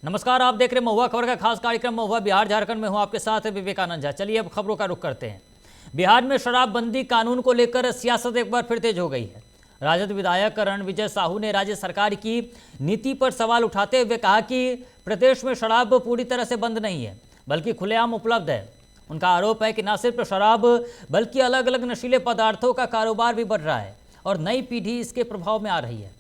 नमस्कार, आप देख रहे हैं महुआ खबर का खास कार्यक्रम महुआ बिहार झारखंड में हूं आपके साथ विवेकानंद झा। चलिए अब खबरों का रुख करते हैं। बिहार में शराबबंदी कानून को लेकर सियासत एक बार फिर तेज हो गई है। राजद विधायक रणविजय साहू ने राज्य सरकार की नीति पर सवाल उठाते हुए कहा कि प्रदेश में शराब पूरी तरह से बंद नहीं है बल्कि खुलेआम उपलब्ध है। उनका आरोप है कि न सिर्फ शराब बल्कि अलग अलग नशीले पदार्थों का कारोबार भी बढ़ रहा है और नई पीढ़ी इसके प्रभाव में आ रही है।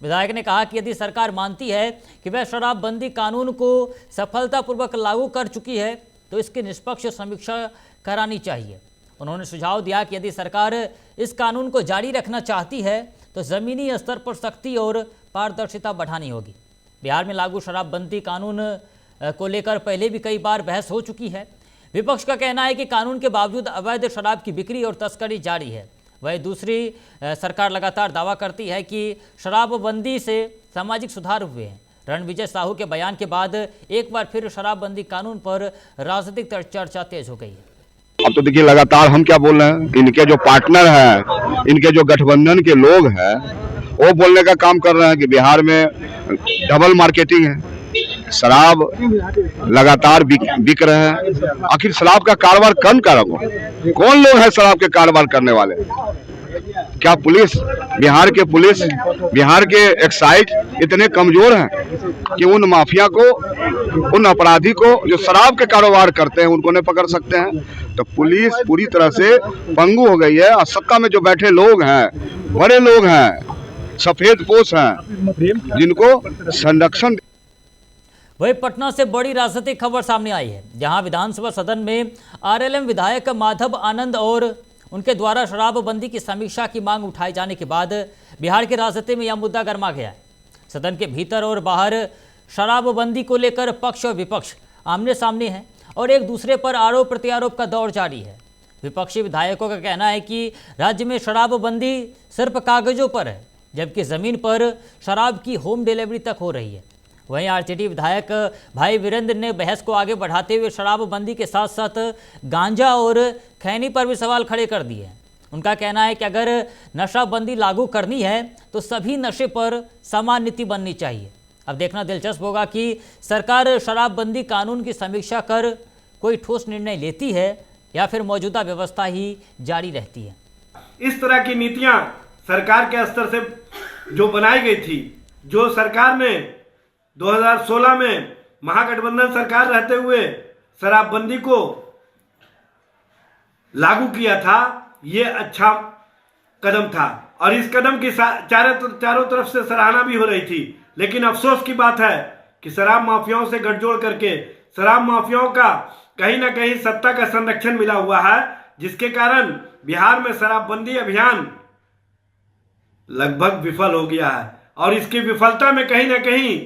विधायक ने कहा कि यदि सरकार मानती है कि वह शराबबंदी कानून को सफलतापूर्वक लागू कर चुकी है तो इसकी निष्पक्ष समीक्षा करानी चाहिए। उन्होंने सुझाव दिया कि यदि सरकार इस कानून को जारी रखना चाहती है तो ज़मीनी स्तर पर सख्ती और पारदर्शिता बढ़ानी होगी। बिहार में लागू शराबबंदी कानून को लेकर पहले भी कई बार बहस हो चुकी है। विपक्ष का कहना है कि कानून के बावजूद अवैध शराब की बिक्री और तस्करी जारी है। वही दूसरी सरकार लगातार दावा करती है कि शराबबंदी से सामाजिक सुधार हुए हैं। रणविजय साहू के बयान के बाद एक बार फिर शराबबंदी कानून पर राजनीतिक चर्चा तेज हो गई है। अब तो देखिए लगातार हम क्या बोल रहे हैं, इनके जो पार्टनर हैं, इनके जो गठबंधन के लोग हैं, वो बोलने का काम कर रहे हैं कि बिहार में डबल मार्केटिंग है, शराब लगातार बिक रहे हैं। आखिर शराब का कारोबार कौन कर रहा है? कौन लोग हैं शराब के कारोबार करने वाले? क्या पुलिस, बिहार के एक्साइज इतने कमजोर हैं कि उन माफिया को, उन अपराधी को जो शराब के कारोबार करते हैं उनको नहीं पकड़ सकते हैं? तो पुलिस पूरी तरह से पंगु हो गई है। और सत्ता में जो बैठे लोग हैं, बड़े लोग हैं, सफेद पोश हैं, जिनको संरक्षण। वही पटना से बड़ी राजनीतिक खबर सामने आई है, जहां विधानसभा सदन में आरएलएम विधायक माधव आनंद और उनके द्वारा शराबबंदी की समीक्षा की मांग उठाए जाने के बाद बिहार की राजनीति में यह मुद्दा गर्मा गया है। सदन के भीतर और बाहर शराबबंदी को लेकर पक्ष और विपक्ष आमने सामने हैं और एक दूसरे पर आरोप प्रत्यारोप का दौर जारी है। विपक्षी विधायकों का कहना है कि राज्य में शराबबंदी सिर्फ कागजों पर है, जबकि ज़मीन पर शराब की होम डिलीवरी तक हो रही है। वहीं आरजेडी विधायक भाई वीरेंद्र ने बहस को आगे बढ़ाते हुए शराबबंदी के साथ साथ गांजा और खैनी पर भी सवाल खड़े कर दिए हैं। उनका कहना है कि अगर नशाबंदी लागू करनी है तो सभी नशे पर समान नीति बननी चाहिए। अब देखना दिलचस्प होगा कि सरकार शराबबंदी कानून की समीक्षा कर कोई ठोस निर्णय लेती है या फिर मौजूदा व्यवस्था ही जारी रहती है। इस तरह की नीतियां सरकार के स्तर से जो बनाई गई थी, जो सरकार ने 2016 में महागठबंधन सरकार रहते हुए शराबबंदी को लागू किया था, ये अच्छा कदम था और इस कदम की चारों तरफ से सराहना भी हो रही थी। लेकिन अफसोस की बात है कि शराब माफियाओं से गठजोड़ करके शराब माफियाओं का कहीं ना कहीं सत्ता का संरक्षण मिला हुआ है, जिसके कारण बिहार में शराबबंदी अभियान लगभग विफल हो गया है और इसकी विफलता में कहीं ना कहीं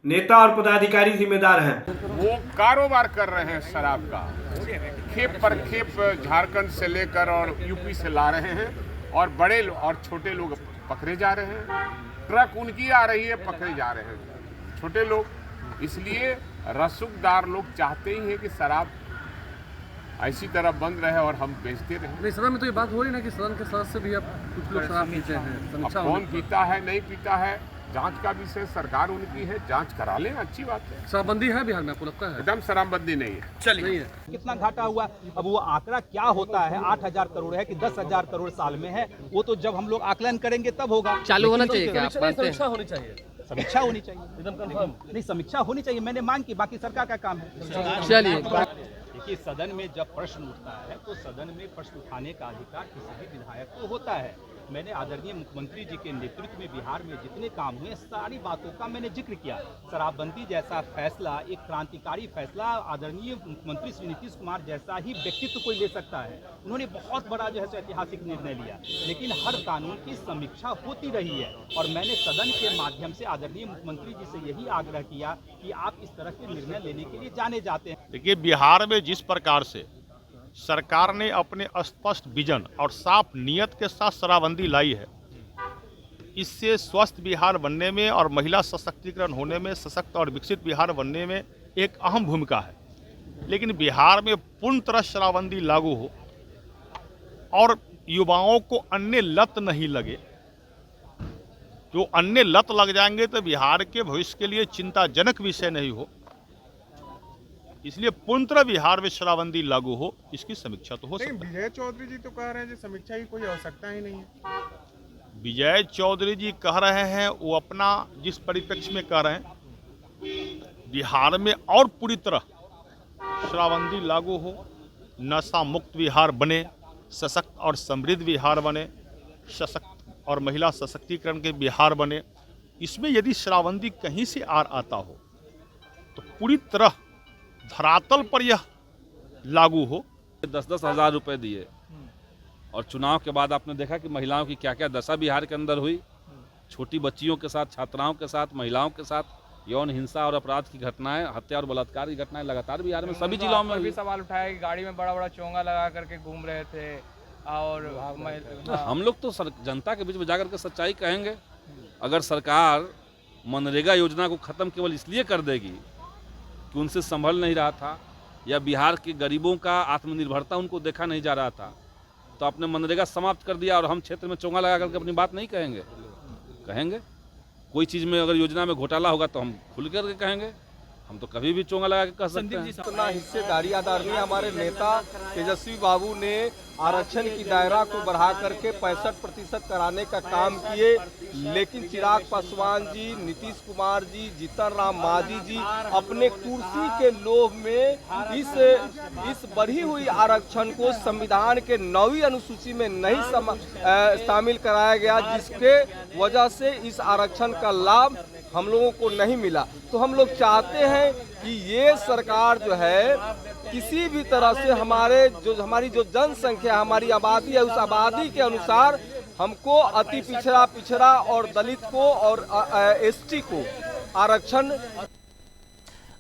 नेता और पदाधिकारी जिम्मेदार हैं। वो कारोबार कर रहे हैं शराब का, खेप पर खेप झारखंड से लेकर और यूपी से ला रहे हैं और बड़े और छोटे लोग पकड़े जा रहे हैं। ट्रक उनकी आ रही है, पकड़े जा रहे हैं छोटे लोग। इसलिए रसूखदार लोग चाहते ही हैं कि शराब ऐसी तरह बंद रहे और हम बेचते रहे। सदन में तो ये बात हो रही ना कि सदन के सदस्य भी अब कुछ लोग शराब पीते हैं। कौन पीता है नहीं पीता है, जांच का विषय सरकार उनकी है, जांच करा लें, अच्छी बात है। शराबबंदी है बिहार में, आपको लगता है? एकदम शराबबंदी नहीं है। चलिए, कितना घाटा हुआ, अब वो आंकड़ा क्या होता है, 8,000 करोड़ है कि 10,000 करोड़ साल में है, वो तो जब हम लोग आकलन करेंगे तब होगा। चालू होना चाहिए क्या? समीक्षा होनी चाहिए, समीक्षा होनी चाहिए, एकदम कंफर्म। नहीं, समीक्षा होनी चाहिए, मैंने मांग की, बाकी सरकार का काम है। चलिए, देखिए, सदन में जब प्रश्न उठता है तो सदन में प्रश्न उठाने का अधिकार किसी भी विधायक को होता है। मैंने आदरणीय मुख्यमंत्री जी के नेतृत्व में बिहार में जितने काम हुए सारी बातों का मैंने जिक्र किया। शराबबंदी जैसा फैसला, एक क्रांतिकारी फैसला आदरणीय मुख्यमंत्री श्री नीतीश कुमार जैसा ही व्यक्तित्व कोई ले सकता है। उन्होंने बहुत बड़ा जो है ऐतिहासिक निर्णय लिया, लेकिन हर कानून की समीक्षा होती रही है और मैंने सदन के माध्यम से आदरणीय मुख्यमंत्री जी से यही आग्रह किया कि आप इस तरह के निर्णय लेने के लिए जाने जाते हैं। देखिए, बिहार में जिस प्रकार से सरकार ने अपने स्पष्ट विजन और साफ नियत के साथ शराबबंदी लाई है, इससे स्वस्थ बिहार बनने में और महिला सशक्तिकरण होने में, सशक्त और विकसित बिहार बनने में एक अहम भूमिका है। लेकिन बिहार में पूर्ण तरह शराबबंदी लागू हो और युवाओं को अन्य लत नहीं लगे, जो अन्य लत लग जाएंगे तो बिहार के भविष्य के लिए चिंताजनक विषय नहीं हो। इसलिए पूर्णतः बिहार में शराबबंदी लागू हो, इसकी समीक्षा तो हो सकती है। विजय चौधरी जी तो कह रहे हैं कि समीक्षा की कोई आवश्यकता ही नहीं है। विजय चौधरी जी कह रहे हैं, वो अपना जिस परिप्रेक्ष्य में कह रहे हैं, बिहार में और पूरी तरह शराबबंदी लागू हो, नशा मुक्त बिहार बने, सशक्त और समृद्ध बिहार बने, सशक्त और महिला सशक्तिकरण के बिहार बने। इसमें यदि शराबबंदी कहीं से आता हो तो पूरी तरह धरातल पर यह लागू हो। 10-10 हज़ार रुपए दिए और चुनाव के बाद आपने देखा कि महिलाओं की क्या क्या दशा बिहार के अंदर हुई। छोटी बच्चियों के साथ, छात्राओं के साथ, महिलाओं के साथ यौन हिंसा और अपराध की घटनाएं, हत्या और बलात्कार की घटनाएं लगातार बिहार में सभी जिलों में भी सवाल उठाया कि गाड़ी में बड़ा बड़ा चोंगा लगा करके घूम रहे थे और हम लोग तो जनता के बीच में जाकर के सच्चाई कहेंगे। अगर सरकार मनरेगा योजना को ख़त्म केवल इसलिए कर देगी कि उनसे संभल नहीं रहा था या बिहार के गरीबों का आत्मनिर्भरता उनको देखा नहीं जा रहा था, तो आपने मनरेगा समाप्त कर दिया और हम क्षेत्र में चोंगा लगा करके अपनी बात नहीं कहेंगे। कोई चीज़ में अगर योजना में घोटाला होगा तो हम खुल करके कहेंगे। हम तो कभी भी चोंगा लगा के कह सकते हैं। इतना हिस्सेदारी आदरणीय हमारे नेता तेजस्वी बाबू ने आरक्षण की दायरा को बढ़ा करके 65% कराने का काम किए, लेकिन चिराग पासवान जी, नीतीश कुमार जी, जीतन राम मांझी जी अपने कुर्सी के लोभ में इस बढ़ी हुई आरक्षण को संविधान के 9वीं अनुसूची में नहीं शामिल कराया गया, जिसके वजह से इस आरक्षण का लाभ हम लोगों को नहीं मिला। तो हम लोग चाहते हैं कि ये सरकार जो है किसी भी तरह से हमारी जो जनसंख्या, हमारी आबादी है, उस आबादी के अनुसार हमको अति पिछड़ा और दलित को और एसटी को आरक्षण।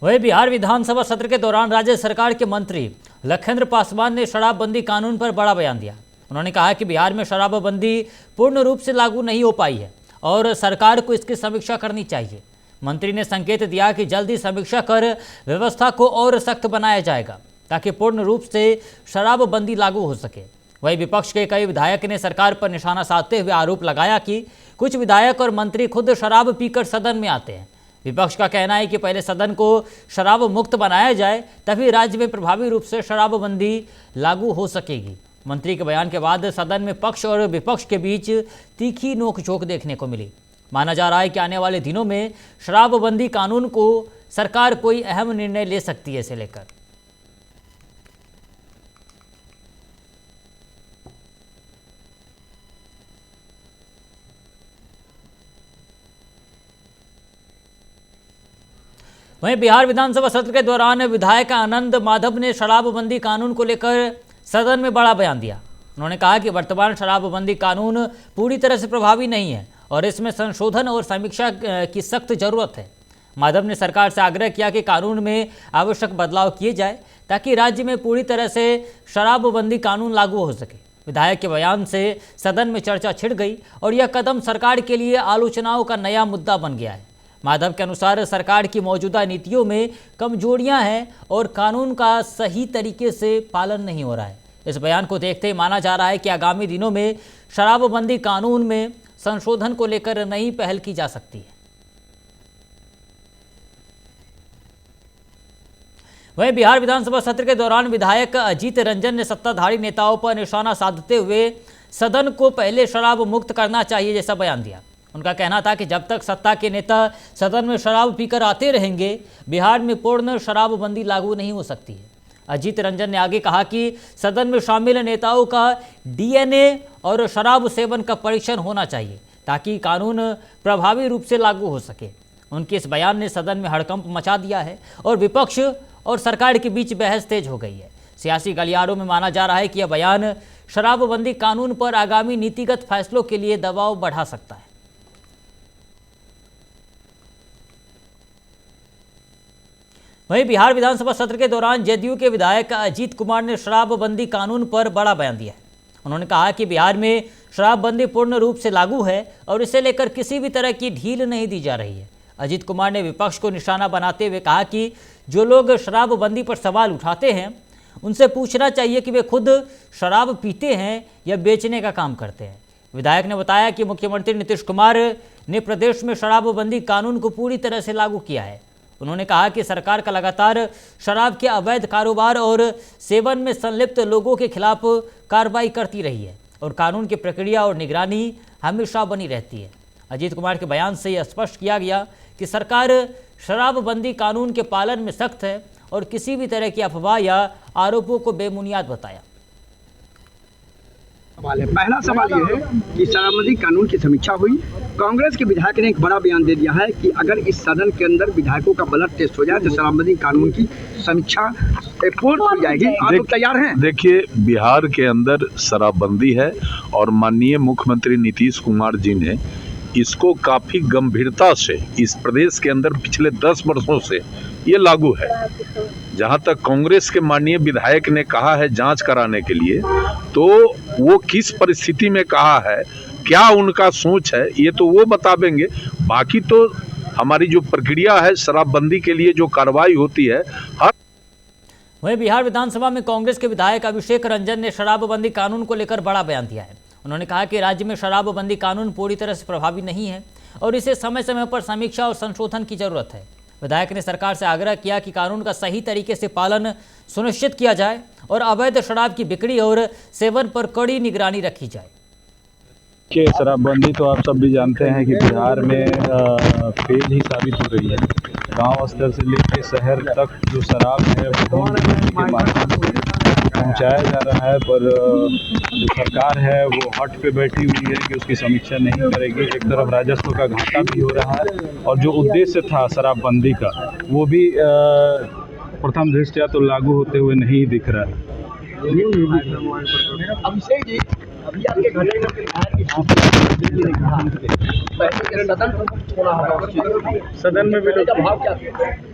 वहीं बिहार विधानसभा सत्र के दौरान राज्य सरकार के मंत्री लखेंद्र पासवान ने शराबबंदी कानून पर बड़ा बयान दिया। उन्होंने कहा कि बिहार में शराबबंदी पूर्ण रूप से लागू नहीं हो पाई है और सरकार को इसकी समीक्षा करनी चाहिए। मंत्री ने संकेत दिया कि जल्दी समीक्षा कर व्यवस्था को और सख्त बनाया जाएगा ताकि पूर्ण रूप से शराबबंदी लागू हो सके। वहीं विपक्ष के कई विधायक ने सरकार पर निशाना साधते हुए आरोप लगाया कि कुछ विधायक और मंत्री खुद शराब पीकर सदन में आते हैं। विपक्ष का कहना है कि पहले सदन को शराब मुक्त बनाया जाए, तभी राज्य में प्रभावी रूप से शराबबंदी लागू हो सकेगी। मंत्री के बयान के बाद सदन में पक्ष और विपक्ष के बीच तीखी नोकझोंक देखने को मिली। माना जा रहा है कि आने वाले दिनों में शराबबंदी कानून को सरकार कोई अहम निर्णय ले सकती है इसे लेकर। वहीं बिहार विधानसभा सत्र के दौरान विधायक आनंद माधव ने शराबबंदी कानून को लेकर सदन में बड़ा बयान दिया। उन्होंने कहा कि वर्तमान शराबबंदी कानून पूरी तरह से प्रभावी नहीं है और इसमें संशोधन और समीक्षा की सख्त जरूरत है। माधव ने सरकार से आग्रह किया कि कानून में आवश्यक बदलाव किए जाए ताकि राज्य में पूरी तरह से शराबबंदी कानून लागू हो सके। विधायक के बयान से सदन में चर्चा छिड़ गई और यह कदम सरकार के लिए आलोचनाओं का नया मुद्दा बन गया है। माधव के अनुसार सरकार की मौजूदा नीतियों में कमजोरियां हैं और कानून का सही तरीके से पालन नहीं हो रहा है। इस बयान को देखते ही माना जा रहा है कि आगामी दिनों में शराबबंदी कानून में संशोधन को लेकर नई पहल की जा सकती है। वहीं बिहार विधानसभा सत्र के दौरान विधायक अजीत रंजन ने सत्ताधारी नेताओं पर निशाना साधते हुए सदन को पहले शराब मुक्त करना चाहिए जैसा बयान दिया। उनका कहना था कि जब तक सत्ता के नेता सदन में शराब पीकर आते रहेंगे, बिहार में पूर्ण शराबबंदी लागू नहीं हो सकती है। अजीत रंजन ने आगे कहा कि सदन में शामिल नेताओं का डीएनए और शराब सेवन का परीक्षण होना चाहिए ताकि कानून प्रभावी रूप से लागू हो सके। उनके इस बयान ने सदन में हड़कंप मचा दिया है और विपक्ष और सरकार के बीच बहस तेज हो गई है। सियासी गलियारों में माना जा रहा है कि यह बयान शराबबंदी कानून पर आगामी नीतिगत फैसलों के लिए दबाव बढ़ा सकता है। वहीं बिहार विधानसभा सत्र के दौरान जदयू के विधायक अजीत कुमार ने शराबबंदी कानून पर बड़ा बयान दिया है। उन्होंने कहा कि बिहार में शराबबंदी पूर्ण रूप से लागू है और इसे लेकर किसी भी तरह की ढील नहीं दी जा रही है। अजीत कुमार ने विपक्ष को निशाना बनाते हुए कहा कि जो लोग शराबबंदी पर सवाल उठाते हैं उनसे पूछना चाहिए कि वे खुद शराब पीते हैं या बेचने का काम करते हैं। विधायक ने बताया कि मुख्यमंत्री नीतीश कुमार ने प्रदेश में शराबबंदी कानून को पूरी तरह से लागू किया है। उन्होंने कहा कि सरकार का लगातार शराब के अवैध कारोबार और सेवन में संलिप्त लोगों के खिलाफ कार्रवाई करती रही है और कानून की प्रक्रिया और निगरानी हमेशा बनी रहती है। अजीत कुमार के बयान से यह स्पष्ट किया गया कि सरकार शराबबंदी कानून के पालन में सख्त है और किसी भी तरह की अफवाह या आरोपों को बेबुनियाद बताया। पहला सवाल यह है कि शराबबंदी कानून की समीक्षा हुई। कांग्रेस के विधायक ने एक बड़ा बयान दे दिया है कि अगर इस सदन के अंदर विधायकों का ब्लड टेस्ट हो जाए तो शराबबंदी कानून की समीक्षा पूर्ण हो जाएगी। आप लोग तैयार हैं? देखिए, बिहार के अंदर शराबबंदी है और माननीय मुख्यमंत्री नीतीश कुमार जी ने इसको काफी गंभीरता से इस प्रदेश के अंदर पिछले 10 वर्षों से ये लागू है। जहां तक कांग्रेस के माननीय विधायक ने कहा है जांच कराने के लिए, तो वो किस परिस्थिति में कहा है, क्या उनका सोच है, ये तो वो बतावेंगे। बाकी तो हमारी जो प्रक्रिया है शराबबंदी के लिए जो कार्रवाई होती है हर। वहीं बिहार विधानसभा में कांग्रेस के विधायक अभिषेक रंजन ने शराबबंदी कानून को लेकर बड़ा बयान दिया है। उन्होंने कहा कि राज्य में शराबबंदी कानून पूरी तरह से प्रभावी नहीं है और इसे समय समय पर समीक्षा और संशोधन की जरूरत है। विधायक ने सरकार से आग्रह किया कि कानून का सही तरीके से पालन सुनिश्चित किया जाए और अवैध शराब की बिक्री और सेवन पर कड़ी निगरानी रखी जाए। कि शराबबंदी तो आप सब भी जानते हैं कि बिहार में फेल ही साबित हो रही है। गांव स्तर से लेकर शहर तक जो शराब है वो के माध्यम से पहुँचाया जा रहा है, पर जो सरकार है वो हट पे बैठी हुई है कि उसकी समीक्षा नहीं करेगी। एक तरफ राजस्व का घाटा भी हो रहा है और जो उद्देश्य था शराबबंदी का वो भी प्रथम दृष्टया तो लागू होते हुए नहीं दिख रहा है। अभिषेक जी, अभी आपके घटना सदन में भी लोग भाव क्या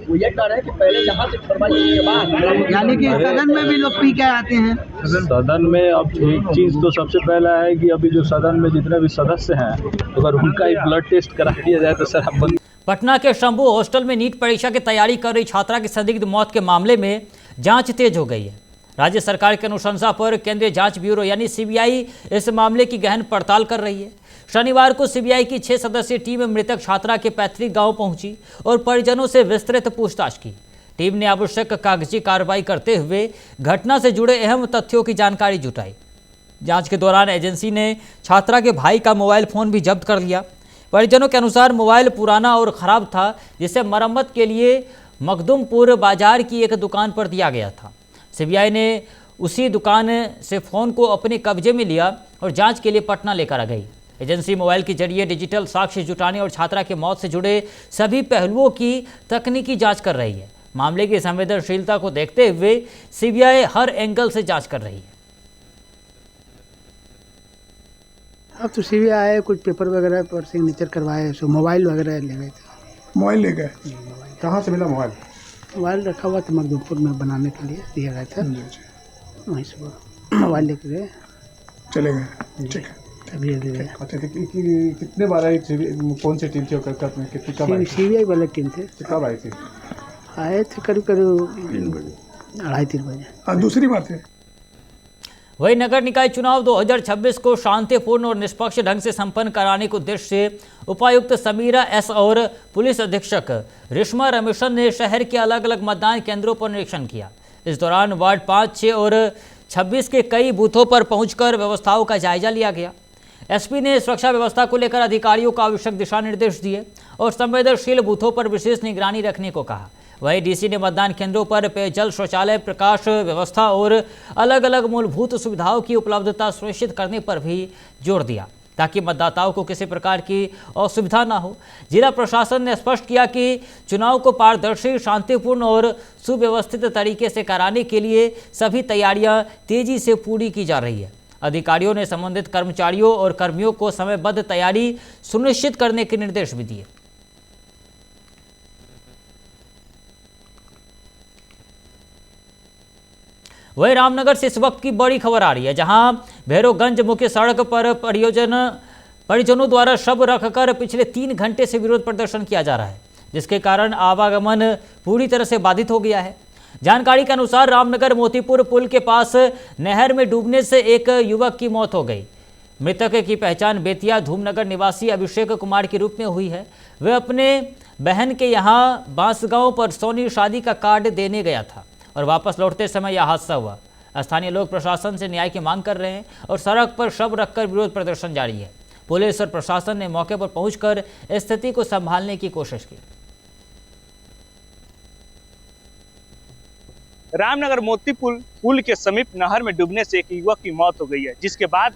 वो ये कह रहे हैं कि पहले यहाँ से के बाद यानी कि सदन में भी लोग पी के आते हैं। सदन में अब एक चीज़ तो सबसे पहला है कि अभी जो सदन में जितने भी सदस्य हैं अगर उनका एक ब्लड टेस्ट करा दिया जाए तो शराबबंदी। पटना के शंभू हॉस्टल में नीट परीक्षा की तैयारी कर रही छात्रा की संदिग्ध मौत के मामले में जांच तेज हो गई है। राज्य सरकार की अनुशंसा पर केंद्रीय जांच ब्यूरो यानी सीबीआई इस मामले की गहन पड़ताल कर रही है। शनिवार को सीबीआई की 6 सदस्यीय टीम मृतक छात्रा के पैतृक गांव पहुंची और परिजनों से विस्तृत पूछताछ की। टीम ने आवश्यक कागजी कार्रवाई करते हुए घटना से जुड़े अहम तथ्यों की जानकारी जुटाई। जांच के दौरान एजेंसी ने छात्रा के भाई का मोबाइल फोन भी जब्त कर लिया। परिजनों के अनुसार मोबाइल पुराना और ख़राब था, जिसे मरम्मत के लिए मखदुमपुर बाजार की एक दुकान पर दिया गया था। सीबीआई ने उसी दुकान से फ़ोन को अपने कब्जे में लिया और जांच के लिए पटना लेकर आ गई। एजेंसी मोबाइल के जरिए डिजिटल साक्ष्य जुटाने और छात्रा की मौत से जुड़े सभी पहलुओं की तकनीकी जांच कर रही है। मामले की संवेदनशीलता को देखते हुए सीबीआई हर एंगल से जांच कर रही है। अब तो सीबीआई आए, कुछ पेपर वगैरह पर सिग्नेचर करवाए, सो मोबाइल वगैरह ले गए थे। मोबाइल ले गए? कहाँ से मिला मोबाइल? मोबाइल रखा हुआ था मखदुमपुर में बनाने के लिए दिया गया था, वहीं से मोबाइल लेके गए, चले गए। ठीक है, अभी ले गए। अच्छा, कितने बार आई? कौन सी टीम थी कलकत्ता में? कितनी कब आई? सीबीआई वाला टीम थे। कब आई थी? आए थे करीब 2:30-3 बजे। दूसरी बात है, वही नगर निकाय चुनाव 2026 को शांतिपूर्ण और निष्पक्ष ढंग से संपन्न कराने के उद्देश्य से उपायुक्त समीरा एस और पुलिस अधीक्षक रेशमा रमेशन ने शहर के अलग अलग मतदान केंद्रों पर निरीक्षण किया। इस दौरान वार्ड 5, 6 और 26 के कई बूथों पर पहुंचकर व्यवस्थाओं का जायजा लिया गया। एसपी ने सुरक्षा व्यवस्था को लेकर अधिकारियों को आवश्यक दिशा निर्देश दिए और संवेदनशील बूथों पर विशेष निगरानी रखने को कहा। वहीं डीसी ने मतदान केंद्रों पर पेयजल, शौचालय, प्रकाश व्यवस्था और अलग अलग मूलभूत सुविधाओं की उपलब्धता सुनिश्चित करने पर भी जोर दिया ताकि मतदाताओं को किसी प्रकार की असुविधा न हो। जिला प्रशासन ने स्पष्ट किया कि चुनाव को पारदर्शी, शांतिपूर्ण और सुव्यवस्थित तरीके से कराने के लिए सभी तैयारियां तेजी से पूरी की जा रही है। अधिकारियों ने संबंधित कर्मचारियों और कर्मियों को समयबद्ध तैयारी सुनिश्चित करने के निर्देश भी दिए। वही रामनगर से इस वक्त की बड़ी खबर आ रही है, जहां भैरवगंज मुख्य सड़क पर परिजनों द्वारा शव रखकर पिछले 3 घंटे से विरोध प्रदर्शन किया जा रहा है, जिसके कारण आवागमन पूरी तरह से बाधित हो गया है। जानकारी के अनुसार रामनगर मोतीपुर पुल के पास नहर में डूबने से एक युवक की मौत हो गई। मृतक की पहचान बेतिया धूमनगर निवासी अभिषेक कुमार के रूप में हुई है। वह अपने बहन के यहाँ बांसगांव पर सोनी शादी का कार्ड देने गया था और वापस लौटते समय यह हादसा हुआ। स्थानीय लोग प्रशासन से न्याय की मांग कर रहे हैं और सड़क पर शव रखकर विरोध प्रदर्शन जारी है। पुलिस और प्रशासन ने मौके पर पहुंचकर स्थिति को संभालने की कोशिश की। रामनगर मोती पुल के समीप नहर में डूबने से एक युवक की मौत हो गई है, जिसके बाद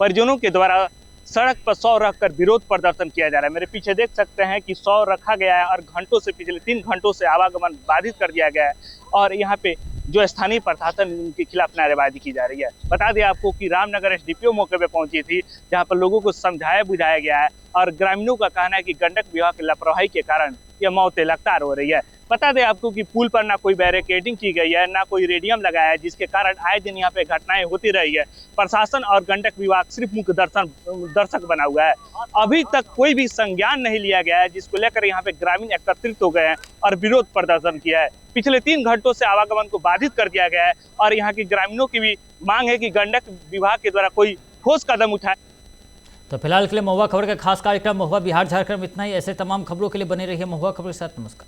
परिजनों के द्वारा सड़क पर शव रखकर विरोध प्रदर्शन किया जा रहा है। मेरे पीछे देख सकते हैं कि शव रखा गया है और घंटों से पिछले 3 घंटों से आवागमन बाधित कर दिया गया है और यहाँ पे जो स्थानीय प्रशासन उनके खिलाफ नारेबाजी की जा रही है। बता दें आपको कि रामनगर एसडीपीओ मौके पे पहुंची थी, जहाँ पर लोगों को समझाया बुझाया गया है और ग्रामीणों का कहना है कि गंडक विभाग की लापरवाही के कारण यह मौतें लगातार हो रही है। बता दें आपको कि पुल पर ना कोई बैरिकेडिंग की गई है, ना कोई रेडियम लगाया है, जिसके कारण आए दिन यहाँ पे घटनाएं होती रही है। प्रशासन और गंडक विभाग सिर्फ मुख्य दर्शक बना हुआ है। अभी तक कोई भी संज्ञान नहीं लिया गया है, जिसको लेकर यहाँ पे ग्रामीण एकत्रित हो गए हैं और विरोध प्रदर्शन किया है। पिछले 3 घंटों से आवागमन को बाधित कर दिया गया है और यहाँ के ग्रामीणों की भी मांग है कि गंडक विभाग के द्वारा कोई ठोस कदम उठाए। तो फिलहाल के लिए महुआ खबर का खास कार्यक्रम महुआ बिहार झारखंड में इतना ही। ऐसे तमाम खबरों के लिए बने रहिए महुआ खबर के साथ। नमस्कार।